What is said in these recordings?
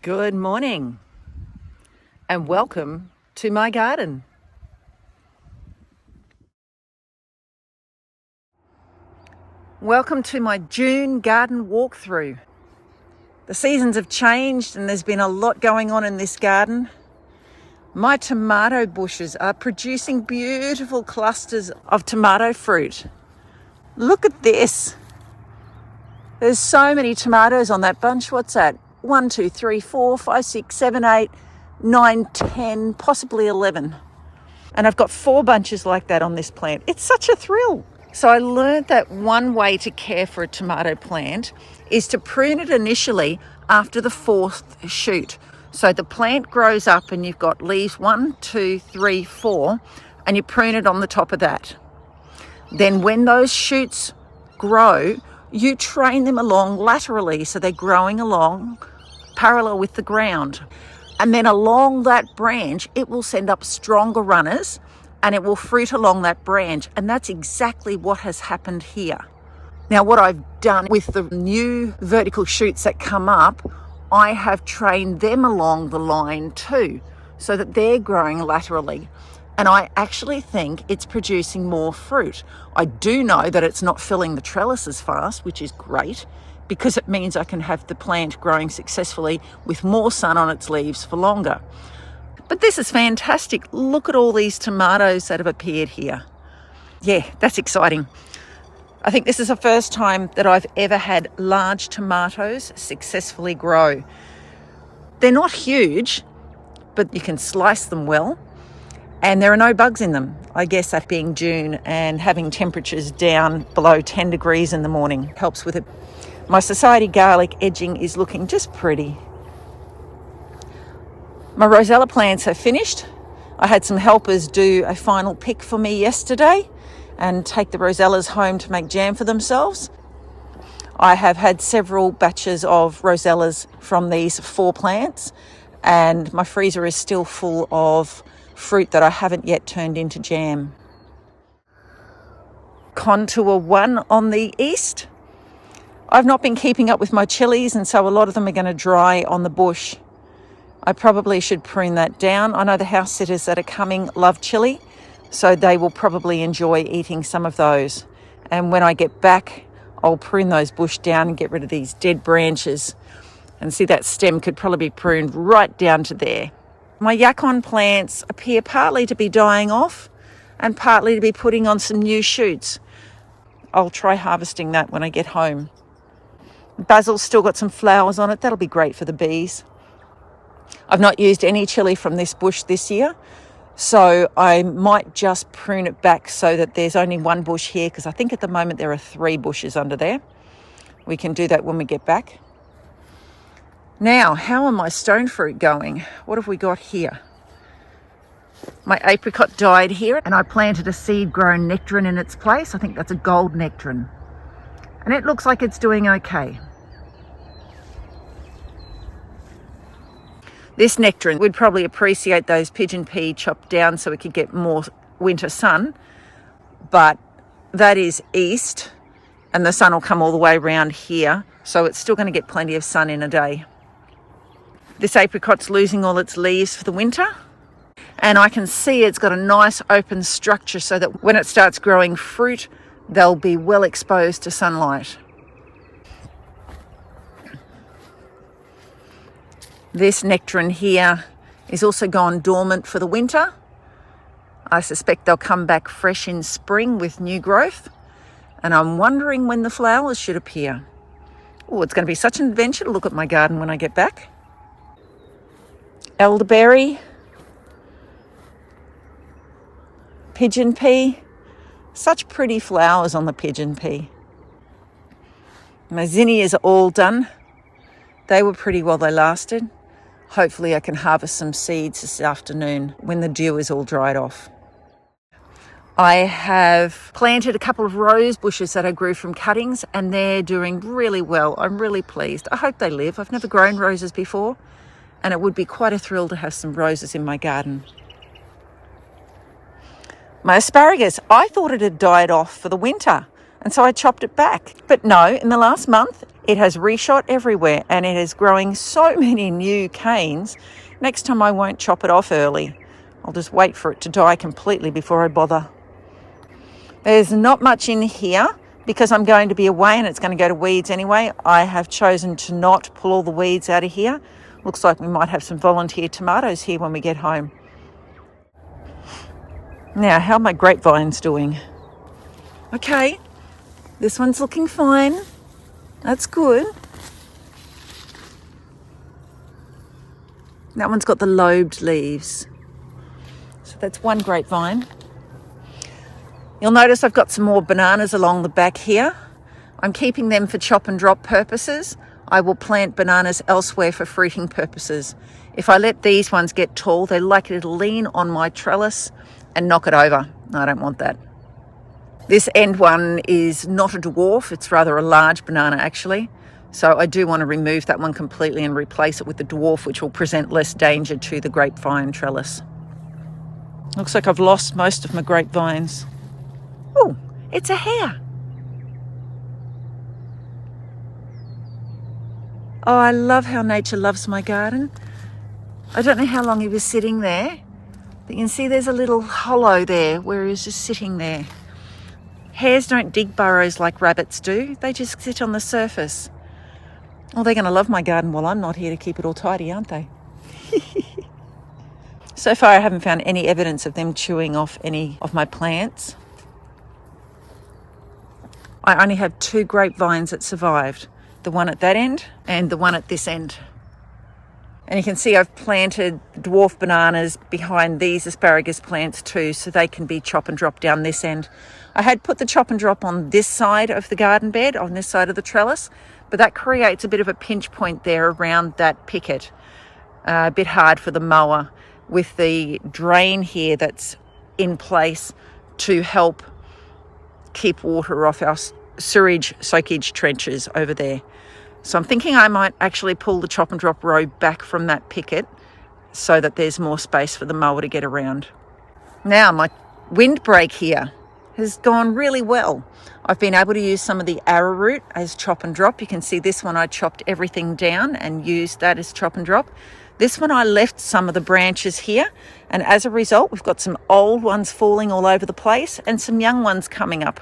Good morning and welcome to my garden. Welcome to my June garden walkthrough. The seasons have changed and there's been a lot going on in this garden. My tomato bushes are producing beautiful clusters of tomato fruit. Look at this. There's so many tomatoes on that bunch. What's that? 1, 2, 3, 4, 5, 6, 7, 8, 9, 10, possibly 11. And I've got 4 bunches like that on this plant. It's such a thrill. So I learned that one way to care for a tomato plant is to prune it initially after the 4th shoot. So the plant grows up and you've got leaves 1, 2, 3, 4, and you prune it on the top of that. Then when those shoots grow, you train them along laterally, so they're growing along parallel with the ground. And then along that branch, it will send up stronger runners and it will fruit along that branch. And that's exactly what has happened here. Now, what I've done with the new vertical shoots that come up, I have trained them along the line too, so that they're growing laterally. And I actually think it's producing more fruit. I do know that it's not filling the trellises fast, which is great, because it means I can have the plant growing successfully with more sun on its leaves for longer. But this is fantastic. Look at all these tomatoes that have appeared here. Yeah, that's exciting. I think this is the first time that I've ever had large tomatoes successfully grow. They're not huge, but you can slice them well. And there are no bugs in them. I guess that being June and having temperatures down below 10 degrees in the morning helps with it. My society garlic edging is looking just pretty. My rosella plants have finished. I had some helpers do a final pick for me yesterday and take the rosellas home to make jam for themselves. I have had several batches of rosellas from these 4 plants, and my freezer is still full of fruit that I haven't yet turned into jam. Contour 1 on the east. I've not been keeping up with my chilies, and so a lot of them are going to dry on the bush. I probably should prune that down. I know the house sitters that are coming love chili, so they will probably enjoy eating some of those. And when I get back, I'll prune those bush down and get rid of these dead branches. And see, that stem could probably be pruned right down to there. My yacon plants appear partly to be dying off and partly to be putting on some new shoots. I'll try harvesting that when I get home. Basil's still got some flowers on it. That'll be great for the bees. I've not used any chili from this bush this year, so I might just prune it back so that there's only 1 bush here, because I think at the moment there are 3 bushes under there. We can do that when we get back. Now, how are my stone fruit going? What have we got here? My apricot died here, and I planted a seed-grown nectarine in its place. I think that's a gold nectarine. And it looks like it's doing okay. This nectarine would probably appreciate those pigeon pea chopped down so it could get more winter sun. But that is east, and the sun will come all the way around here, so it's still going to get plenty of sun in a day. This apricot's losing all its leaves for the winter, and I can see it's got a nice open structure so that when it starts growing fruit, they'll be well exposed to sunlight. This nectarine here is also gone dormant for the winter. I suspect they'll come back fresh in spring with new growth, and I'm wondering when the flowers should appear. Oh, it's going to be such an adventure to look at my garden when I get back. Elderberry, pigeon pea, such pretty flowers on the pigeon pea. My zinnias are all done. They were pretty while they lasted. Hopefully I can harvest some seeds this afternoon when the dew is all dried off. I have planted a couple of rose bushes that I grew from cuttings, and they're doing really well. I'm really pleased. I hope they live. I've never grown roses before, and it would be quite a thrill to have some roses in my garden. My asparagus, I thought it had died off for the winter, and so I chopped it back. But no, in the last month, It has reshot everywhere and it is growing so many new canes. Next time I won't chop it off early. I'll just wait for it to die completely before I bother. There's not much in here because I'm going to be away and it's going to go to weeds anyway. I have chosen to not pull all the weeds out of here. Looks like we might have some volunteer tomatoes here when we get home. Now, how are my grapevines doing? Okay, this one's looking fine. That's good. That one's got the lobed leaves. So that's one grapevine. You'll notice I've got some more bananas along the back here. I'm keeping them for chop and drop purposes. I will plant bananas elsewhere for fruiting purposes. If I let these ones get tall, they're likely to lean on my trellis and knock it over. I don't want that. This end one is not a dwarf, it's rather a large banana actually. So I do want to remove that one completely and replace it with the dwarf, which will present less danger to the grapevine trellis. Looks like I've lost most of my grapevines. Oh, it's a hare. Oh, I love how nature loves my garden. I don't know how long he was sitting there. But you can see there's a little hollow there where he was just sitting there. Hares don't dig burrows like rabbits do. They just sit on the surface. Well, they're going to love my garden while I'm not here to keep it all tidy, aren't they? So far, I haven't found any evidence of them chewing off any of my plants. I only have 2 grapevines that survived. The one at that end and the one at this end. And you can see I've planted dwarf bananas behind these asparagus plants too, so they can be chop and drop down this end. I had put the chop and drop on this side of the garden bed, on this side of the trellis, but that creates a bit of a pinch point there around that picket. A bit hard for the mower with the drain here that's in place to help keep water off our sewage soakage trenches over there. So I'm thinking I might actually pull the chop and drop row back from that picket so that there's more space for the mower to get around. Now my windbreak here has gone really well. I've been able to use some of the arrowroot as chop and drop. You can see this one I chopped everything down and used that as chop and drop. This one I left some of the branches here, and as a result we've got some old ones falling all over the place and some young ones coming up.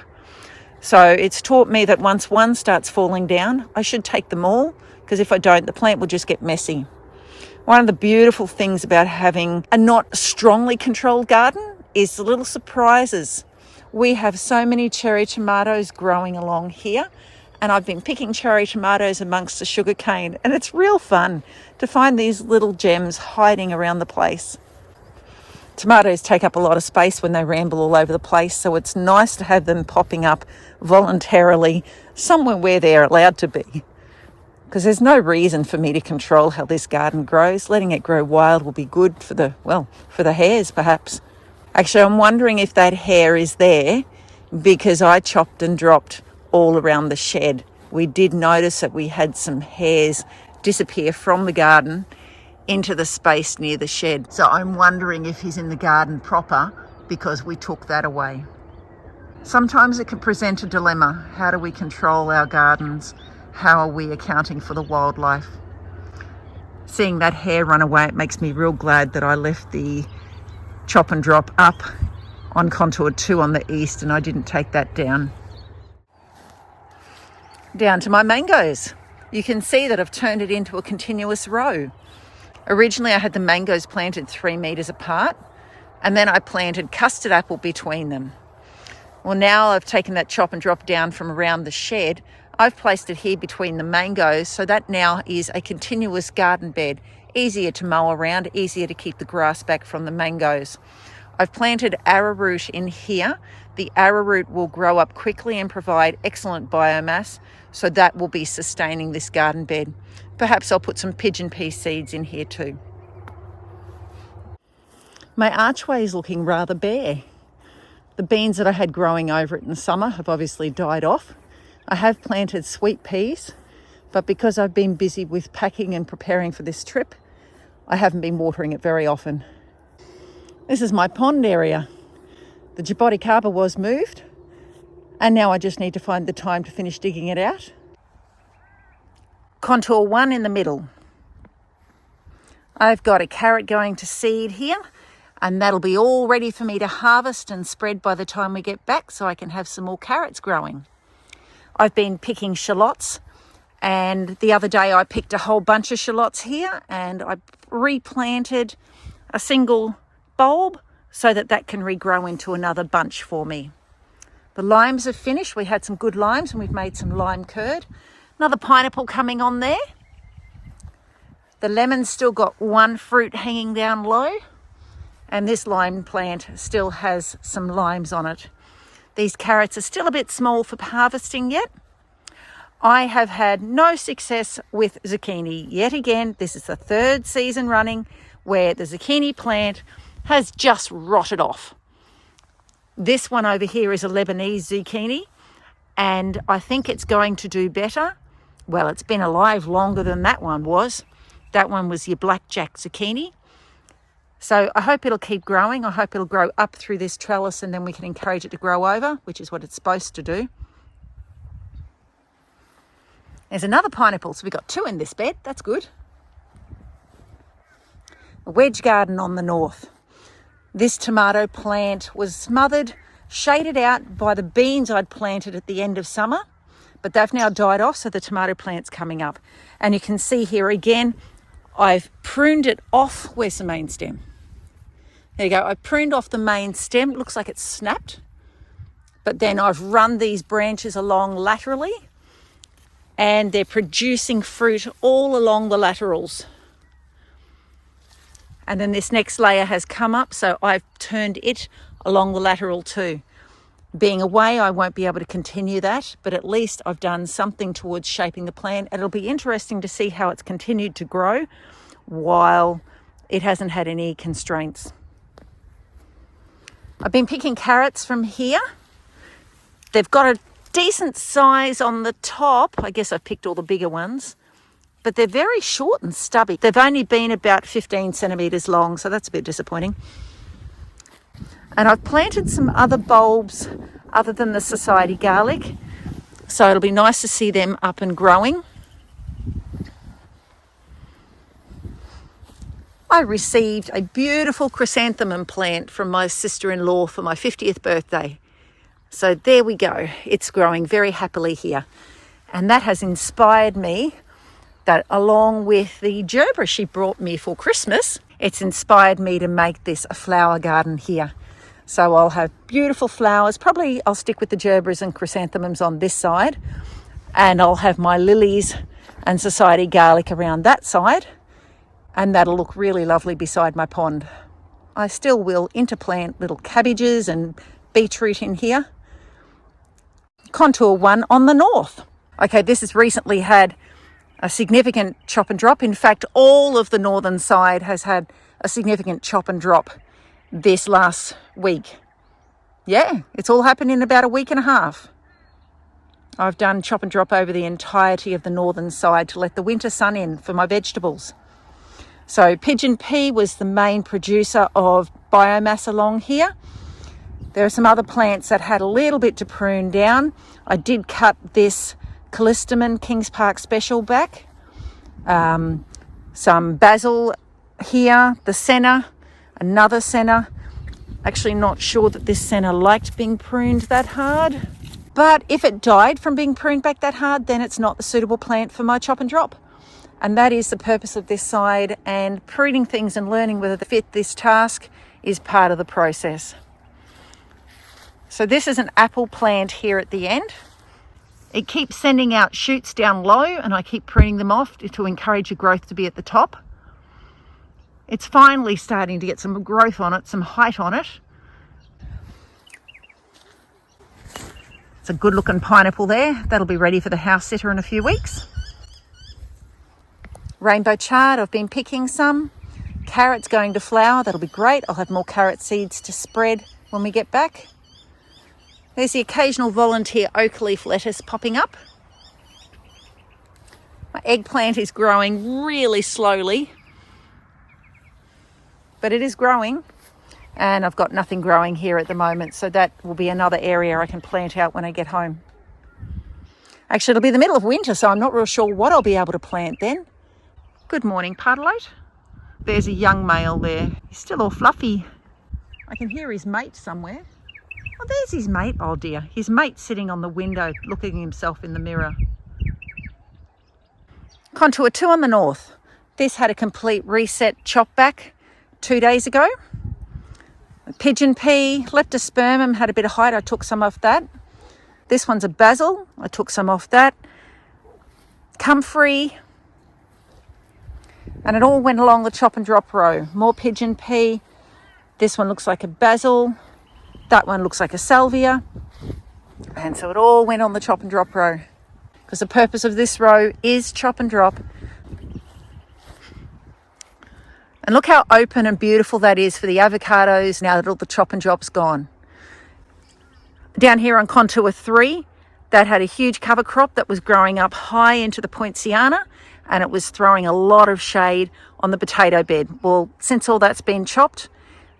So it's taught me that once one starts falling down, I should take them all, because if I don't, the plant will just get messy. One of the beautiful things about having a not strongly controlled garden is the little surprises. We have so many cherry tomatoes growing along here, and I've been picking cherry tomatoes amongst the sugarcane, and it's real fun to find these little gems hiding around the place. Tomatoes take up a lot of space when they ramble all over the place, so it's nice to have them popping up voluntarily somewhere where they're allowed to be. Because there's no reason for me to control how this garden grows. Letting it grow wild will be good for the hares perhaps. Actually, I'm wondering if that hare is there because I chopped and dropped all around the shed. We did notice that we had some hares disappear from the garden into the space near the shed. So I'm wondering if he's in the garden proper because we took that away. Sometimes it can present a dilemma. How do we control our gardens? How are we accounting for the wildlife? Seeing that hare run away, it makes me real glad that I left the chop and drop up on contour 2 on the east and I didn't take that down. Down to my mangoes. You can see that I've turned it into a continuous row. Originally I had the mangoes planted 3 metres apart and then I planted custard apple between them. Well, now I've taken that chop and drop down from around the shed. I've placed it here between the mangoes, so that now is a continuous garden bed. Easier to mow around, easier to keep the grass back from the mangoes. I've planted arrowroot in here. The arrowroot will grow up quickly and provide excellent biomass, so that will be sustaining this garden bed. Perhaps I'll put some pigeon pea seeds in here too. My archway is looking rather bare. The beans that I had growing over it in the summer have obviously died off. I have planted sweet peas, but because I've been busy with packing and preparing for this trip, I haven't been watering it very often. This is my pond area. The jaboticaba was moved, and now I just need to find the time to finish digging it out. contour one in the middle. I've got a carrot going to seed here, and that'll be all ready for me to harvest and spread by the time we get back, so I can have some more carrots growing. I've been picking shallots, and the other day I picked a whole bunch of shallots here, and I replanted a single bulb so that can regrow into another bunch for me. The limes are finished. We had some good limes and we've made some lime curd. Another pineapple coming on there. The lemon's still got one fruit hanging down low, and this lime plant still has some limes on it. These carrots are still a bit small for harvesting yet. I have had no success with zucchini yet again. This is the third season running where the zucchini plant has just rotted off. This one over here is a Lebanese zucchini, and I think it's going to do better. Well, it's been alive longer than that one was. That one was your blackjack zucchini. So I hope it'll keep growing. I hope it'll grow up through this trellis, and then we can encourage it to grow over, which is what it's supposed to do. There's another pineapple, so we've got two in this bed. That's good. A wedge garden on the north. This tomato plant was smothered, shaded out by the beans I'd planted at the end of summer, but they've now died off, so the tomato plant's coming up. And you can see here again, I've pruned it off. Where's the main stem? There you go. I pruned off the main stem. It looks like it's snapped. But then I've run these branches along laterally, and they're producing fruit all along the laterals. And then this next layer has come up, so I've turned it along the lateral too. Being away, I won't be able to continue that, but at least I've done something towards shaping the plant. And it'll be interesting to see how it's continued to grow while it hasn't had any constraints. I've been picking carrots from here. They've got a decent size on the top. I guess I've picked all the bigger ones, but they're very short and stubby. They've only been about 15 centimetres long, so that's a bit disappointing. And I've planted some other bulbs other than the society garlic, so it'll be nice to see them up and growing. I received a beautiful chrysanthemum plant from my sister-in-law for my 50th birthday. So there we go. It's growing very happily here. And that has inspired me that, along with the gerbera she brought me for Christmas, it's inspired me to make this a flower garden here. So I'll have beautiful flowers. Probably I'll stick with the gerberas and chrysanthemums on this side, and I'll have my lilies and society garlic around that side, and that'll look really lovely beside my pond. I still will interplant little cabbages and beetroot in here. Contour one on the north. Okay, this has recently had a significant chop and drop. In fact, all of the northern side has had a significant chop and drop this last week. Yeah, it's all happened in about a week and a half. I've done chop and drop over the entirety of the northern side to let the winter sun in for my vegetables. So pigeon pea was the main producer of biomass along here. There are some other plants that had a little bit to prune down. I did cut this callistemon Kings Park Special back. Some basil here, the senna, another senna. Actually not sure that this senna liked being pruned that hard. But if it died from being pruned back that hard, then it's not the suitable plant for my chop and drop. And that is the purpose of this side, and pruning things and learning whether they fit this task is part of the process. So this is an apple plant here at the end. It keeps sending out shoots down low, and I keep pruning them off to encourage the growth to be at the top. It's finally starting to get some growth on it, some height on it. It's a good looking pineapple there. That'll be ready for the house sitter in a few weeks. Rainbow chard, I've been picking some. Carrots going to flower, that'll be great. I'll have more carrot seeds to spread when we get back. There's the occasional volunteer oak leaf lettuce popping up. My eggplant is growing really slowly, but it is growing, and I've got nothing growing here at the moment, so that will be another area I can plant out when I get home. Actually, it'll be the middle of winter, so I'm not real sure what I'll be able to plant then. Good morning, pardalotte. There's a young male there. He's still all fluffy. I can hear his mate somewhere. Oh, there's his mate. Oh dear, his mate's sitting on the window looking at himself in the mirror. Contour 2 on the north. This had a complete reset chop back 2 days ago. Pigeon pea, leptospermum had a bit of height. I took some off that. This one's a basil. I took some off that. Comfrey. And it all went along the chop and drop row. More pigeon pea. This one looks like a basil. That one looks like a salvia. And so it all went on the chop and drop row, because the purpose of this row is chop and drop. And look how open and beautiful that is for the avocados now that all the chop and drop's gone. Down here on contour 3, that had a huge cover crop that was growing up high into the poinciana, and it was throwing a lot of shade on the potato bed. Well, since all that's been chopped,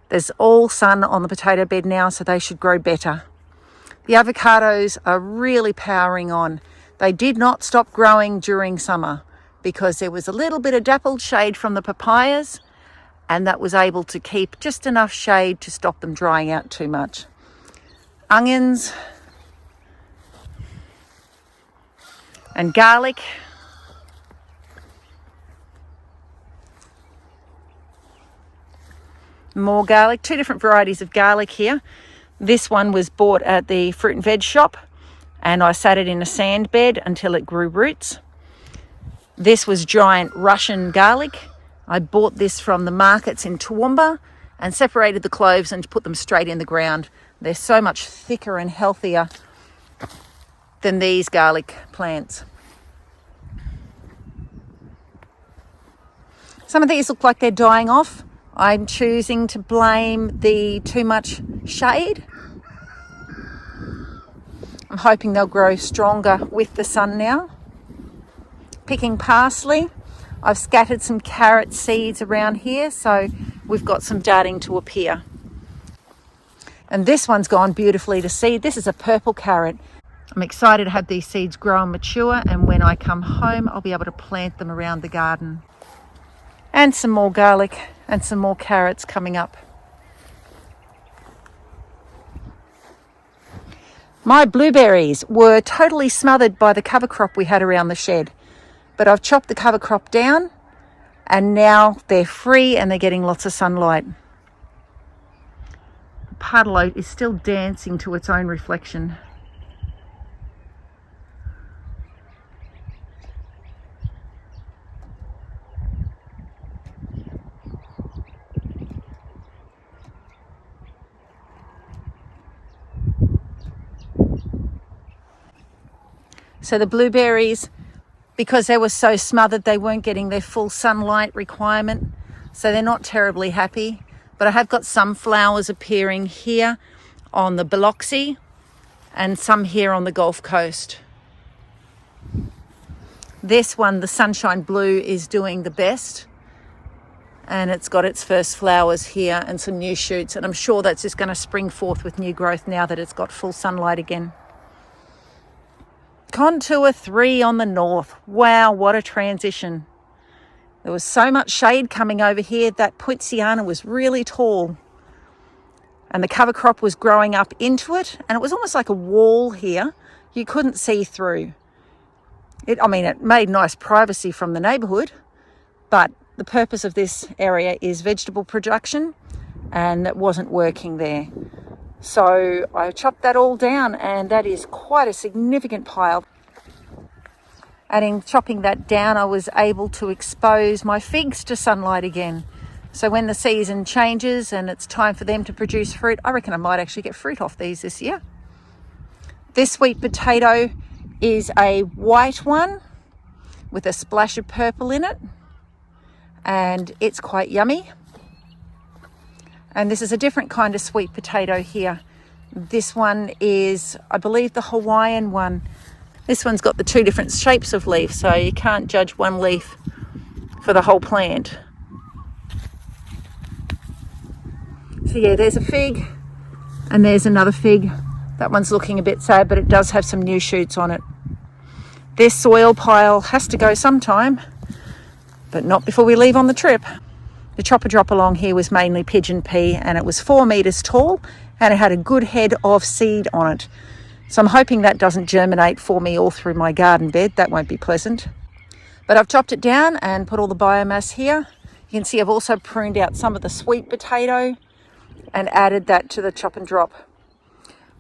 there's all sun on the potato bed now, so they should grow better. The avocados are really powering on. They did not stop growing during summer because there was a little bit of dappled shade from the papayas, and that was able to keep just enough shade to stop them drying out too much. Onions and garlic. More garlic, 2 different varieties of garlic here. This one was bought at the fruit and veg shop, and I sat it in a sand bed until it grew roots. This was giant Russian garlic. I bought this from the markets in Toowoomba and separated the cloves and put them straight in the ground. They're so much thicker and healthier than these garlic plants. Some of these look like they're dying off. I'm choosing to blame the too much shade. I'm hoping they'll grow stronger with the sun now. Picking parsley. I've scattered some carrot seeds around here, so we've got some starting to appear. And this one's gone beautifully to seed. This is a purple carrot. I'm excited to have these seeds grow and mature, and when I come home, I'll be able to plant them around the garden. And some more garlic and some more carrots coming up. My blueberries were totally smothered by the cover crop we had around the shed, but I've chopped the cover crop down and now they're free and they're getting lots of sunlight. The pardalotte is still dancing to its own reflection. So the blueberries, because they were so smothered, they weren't getting their full sunlight requirement. So they're not terribly happy. But I have got some flowers appearing here on the Biloxi and some here on the Gulf Coast. This one, the Sunshine Blue, is doing the best. And it's got its first flowers here and some new shoots. And I'm sure that's just going to spring forth with new growth now that it's got full sunlight again. Contour 3 on the north. Wow, what a transition. There was so much shade coming over here. That poinciana was really tall. And the cover crop was growing up into it. And it was almost like a wall here. You couldn't see through. It made nice privacy from the neighbourhood. But the purpose of this area is vegetable production. And that wasn't working there. So I chopped that all down, and that is quite a significant pile. And in chopping that down, I was able to expose my figs to sunlight again. So when the season changes and it's time for them to produce fruit, I reckon I might actually get fruit off these this year. This sweet potato is a white one with a splash of purple in it, and it's quite yummy. And this is a different kind of sweet potato here. This one is, I believe, the Hawaiian one. This one's got the 2 different shapes of leaf, so you can't judge one leaf for the whole plant. So yeah, there's a fig and there's another fig. That one's looking a bit sad, but it does have some new shoots on it. This soil pile has to go sometime, but not before we leave on the trip. The chopper drop along here was mainly pigeon pea, and it was 4 metres tall, and it had a good head of seed on it. So I'm hoping that doesn't germinate for me all through my garden bed. That won't be pleasant. But I've chopped it down and put all the biomass here. You can see I've also pruned out some of the sweet potato and added that to the chop and drop.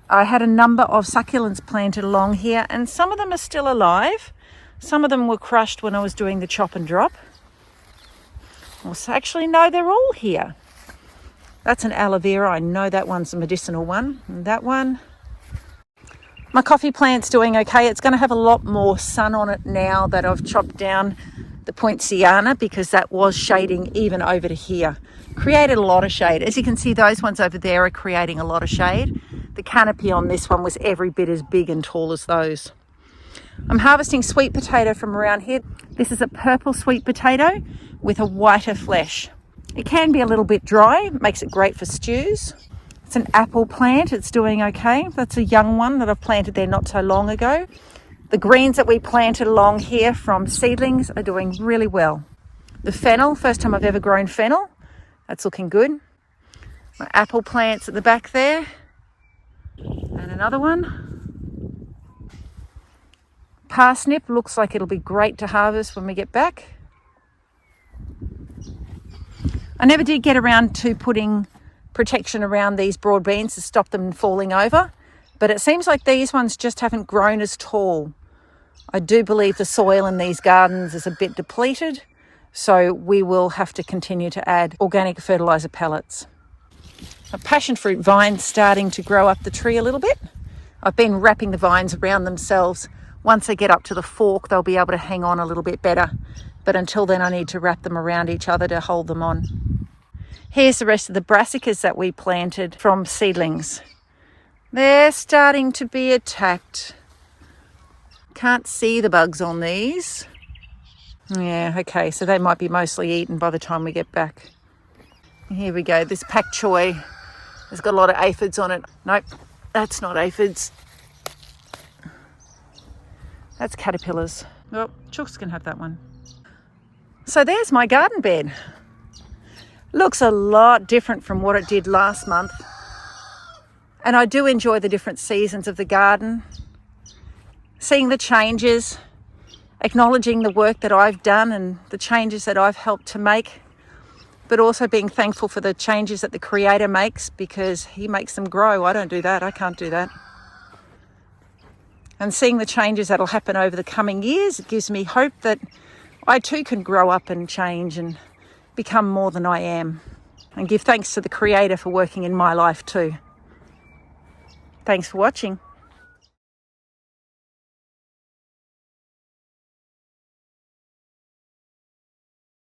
I had a number of succulents planted along here, and some of them are still alive. Some of them were crushed when I was doing the chop and drop. Actually, no, they're all here. That's an aloe vera. I know that one's a medicinal one. And that one. My coffee plant's doing okay. It's going to have a lot more sun on it now that I've chopped down the poinciana, because that was shading even over to here. Created a lot of shade. As you can see, those ones over there are creating a lot of shade. The canopy on this one was every bit as big and tall as those. I'm harvesting sweet potato from around here. This is a purple sweet potato with a whiter flesh. It can be a little bit dry, makes it great for stews. It's an apple plant, it's doing okay. That's a young one that I've planted there not so long ago. The greens that we planted along here from seedlings are doing really well. The fennel, first time I've ever grown fennel, that's looking good. My apple plants at the back there. And another one. Parsnip looks like it'll be great to harvest when we get back. I never did get around to putting protection around these broad beans to stop them falling over, but it seems like these ones just haven't grown as tall. I do believe the soil in these gardens is a bit depleted, so we will have to continue to add organic fertiliser pellets. A passionfruit vine's starting to grow up the tree a little bit. I've been wrapping the vines around themselves. Once they get up to the fork, they'll be able to hang on a little bit better. But until then, I need to wrap them around each other to hold them on. Here's the rest of the brassicas that we planted from seedlings. They're starting to be attacked. Can't see the bugs on these. Yeah, okay, so they might be mostly eaten by the time we get back. Here we go, this pak choi has got a lot of aphids on it. Nope, that's not aphids. That's caterpillars. Well, chooks can have that one. So there's my garden bed. Looks a lot different from what it did last month. And I do enjoy the different seasons of the garden. Seeing the changes, acknowledging the work that I've done and the changes that I've helped to make, but also being thankful for the changes that the Creator makes, because He makes them grow. I don't do that. I can't do that. And seeing the changes that'll happen over the coming years, it gives me hope that I too can grow up and change and become more than I am. And give thanks to the Creator for working in my life too. Thanks for watching.